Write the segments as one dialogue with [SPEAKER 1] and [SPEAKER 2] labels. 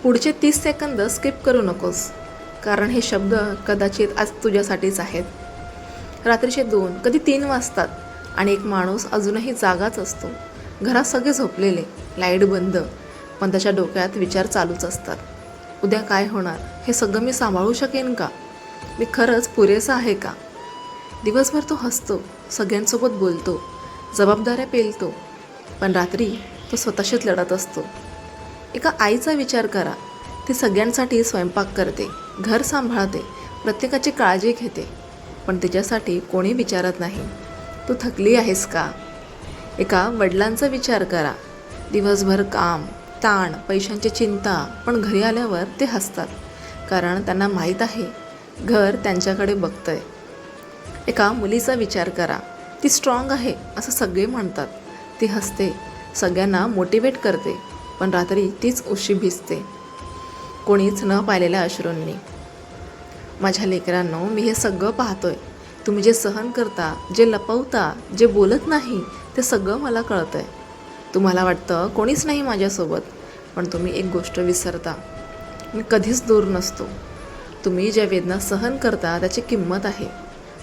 [SPEAKER 1] पुढचे 30 second skip करू नकोस, कारण हे शब्द कदाचित आज तुझ्यासाठीच आहेत. रात्रीचे 2 कधी 3 वाजतात आणि एक माणूस अजूनही जागाच असतो. घरात सगळे झोपलेले, लाईट बंद, पण त्याच्या डोक्यात विचार चालूच असतात. उद्या काय होणार, हे सगळं मी सांभाळू शकेन का, मी खरंच पुरेसा आहे का. दिवसभर तो हसतो, सगळ्यांसोबत बोलतो, जबाबदाऱ्या पेलतो, पण रात्री तो स्वतःशीच लढत असतो. एका आईचा विचार करा. ती सगळ्यांसाठी स्वयंपाक करते, घर सांभाळते, प्रत्येकाची काळजी घेते, पण तिच्यासाठी कोणी विचारत नाही, तू थकली आहेस का. एका वडिलांचा विचार करा. दिवसभर काम, ताण, पैशांची चिंता, पण घरी आल्यावर ते हसतात, कारण त्यांना माहीत आहे घर त्यांच्याकडे बघतंय. एका मुलीचा विचार करा. ती स्ट्रॉंग आहे असं सगळे म्हणतात, ती हसते, सगळ्यांना मोटिवेट करते, पण रात्री तीच उशी भिजते, कोणीच न पाहिलेल्या अश्रूंनी. माझ्या लेकरांनो, मी हे सगळं पाहतोय. तुम्ही जे सहन करता, जे लपवता, जे बोलत नाही, ते सगळं मला कळतंय. तुम्हाला वाटतं कोणीच नाही माझ्यासोबत, पण तुम्ही एक गोष्ट विसरता, मी कधीच दूर नसतो. तुम्ही ज्या वेदना सहन करता त्याची किंमत आहे.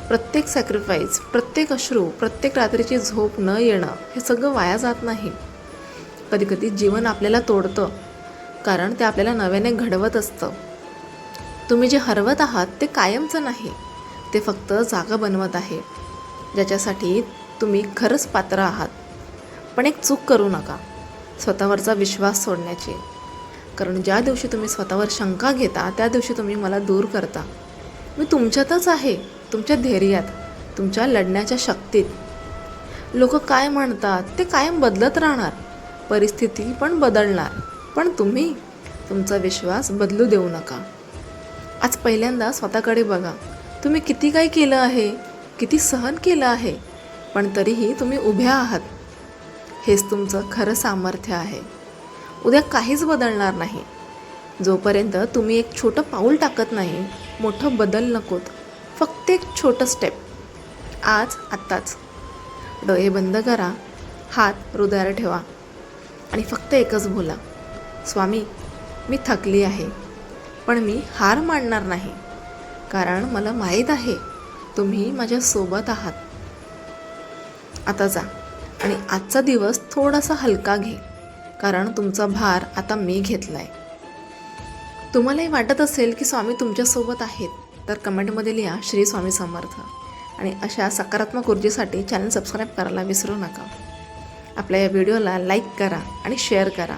[SPEAKER 1] प्रत्येक सॅक्रिफाईस, प्रत्येक अश्रू, प्रत्येक रात्रीची झोप न येणं, हे सगळं वाया जात नाही. कधीकधी जीवन आपल्याला तोडतं, कारण ते आपल्याला नव्याने घडवत असतं. तुम्ही जे हरवत आहात ते कायमचं नाही, ते फक्त जागा बनवत आहे, ज्याच्यासाठी तुम्ही खरंच पात्र आहात. पण एक चूक करू नका, स्वतःवरचा विश्वास सोडण्याची. कारण ज्या दिवशी तुम्ही स्वतःवर शंका घेता, त्या दिवशी तुम्ही मला दूर करता. मी तुमच्यातच आहे, तुमच्या धैर्यात, तुमच्या लढण्याच्या शक्तीत. लोक काय म्हणतात ते कायम बदलत राहणार, परिस्थिती पण बदलणार, पण तुम्ही, तुमचा विश्वास बदलू देऊ नका. आज पहिल्यांदा स्वतःकडे बघा. तुम्ही किती काय केलं आहे, किती सहन केलं आहे, पण तरीही तुम्ही उभ्या आहात. हेच तुमचं खरं सामर्थ्य आहे. उद्या काहीच बदलणार नाही जोपर्यंत तुम्ही एक छोटं पाऊल टाकत नाही. मोठं बदल नकोत, फक्त एक छोटं स्टेप. आज, आत्ताच. डोळे बंद करा, हात हृदयावर ठेवा आणि फक्त एकच बोला, स्वामी, मी थकली आहे, पण मी हार मानणार नाही, कारण मला माहीत आहे तुम्ही माझ्यासोबत आहात. आता जा आणि आजचा दिवस थोडासा हलका घे, कारण तुमचा भार आता मी घेतला आहे. तुम्हालाही वाटत असेल की स्वामी तुमच्यासोबत आहेत, तर कमेंटमध्ये लिहा श्री स्वामी समर्थ. आणि अशा सकारात्मक ऊर्जेसाठी चॅनल सबस्क्राईब करायला विसरू नका. आपल्या या व्हिडिओला लाईक करा आणि शेअर करा.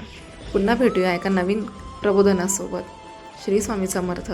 [SPEAKER 1] पुन्हा भेटूया एका नवीन प्रबोधनासोबत. श्री स्वामी समर्थ.